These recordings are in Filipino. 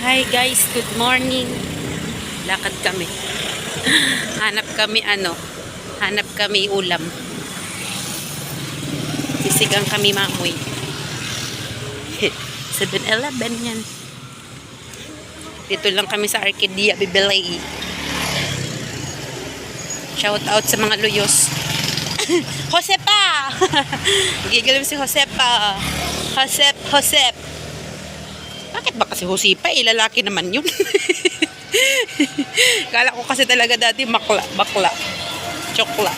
Hi guys, good morning. Lakad kami. Hanap kami ulam. Sisigang kami mamoy. 7-Eleven yan. Dito lang kami sa Arcadia, bibili. Shout out sa mga luyos. Josepa! Gigilim si Josepa. Josep. Bakit ba kasi Josepa? Lalaki naman yun. Kala ko kasi talaga dati bakla. Chokla.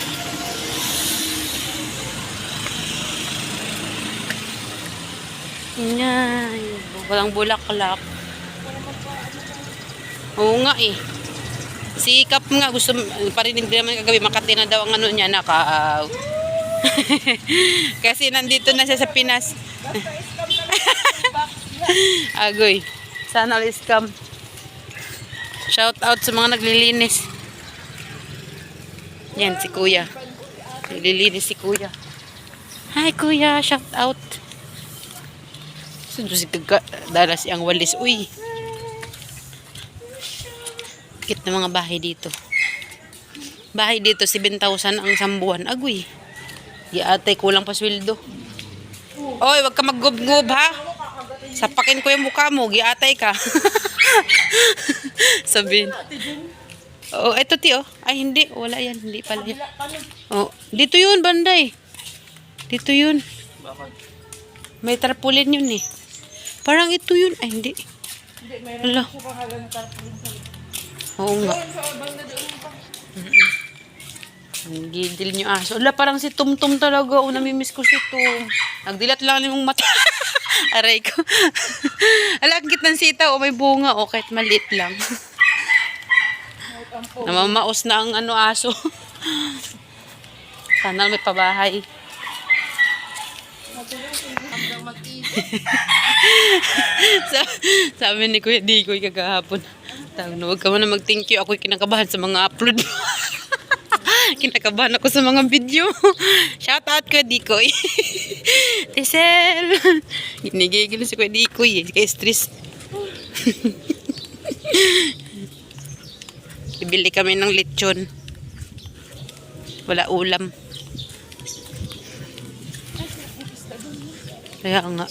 Yan. Walang bulaklak. Oo nga eh. Sikap nga. Gusto parinig din naman kagabi. Makati na daw ang ano niya. Kasi nandito na siya sa Pinas. Agoy. Sana all scam. Shout out sa mga naglilinis. Yan si Kuya. Naglilinis si Kuya. Hi Kuya, shout out. Sino si dala si ang walis. Uy. Kit na mga bahay dito. Bahay dito 7,000 ang isang buwan. Agoy. Di atay kulang pa sweldo. Oy, wag ka maggub-gub ha. Sapakin ko yung mukha mo, giatay ka. Sabihin. Oh, eto ti oh. Ay hindi, wala yan, hindi pala yan. Oh, dito yun banday. Dito yun. May tarpaulin yun eh. Parang ito yun. Ay hindi. Wala. Oo nga. Ang gidil nyo aso. Wala, parang si Tumtum talaga. O, namimiss ko si Tum. Nagdilat lang yung mata. Aray ko. Ala, ang cute ng sitaw. O, may bunga. O, kahit maliit lang. Namamaos na ang aso. Sana may pabahay. Sabi ni Kuya Digoy kagahapon. Huwag ka man na mag-thank you. Ako'y kinakabahan sa mga upload. Kinakabahan ako sa mga video. Shout out Kuya Digoy. Tisel. Ginigigil si Kuya Digoy. Kaya stress. Ibili kami ng lechon. Wala ulam. Kaya nga.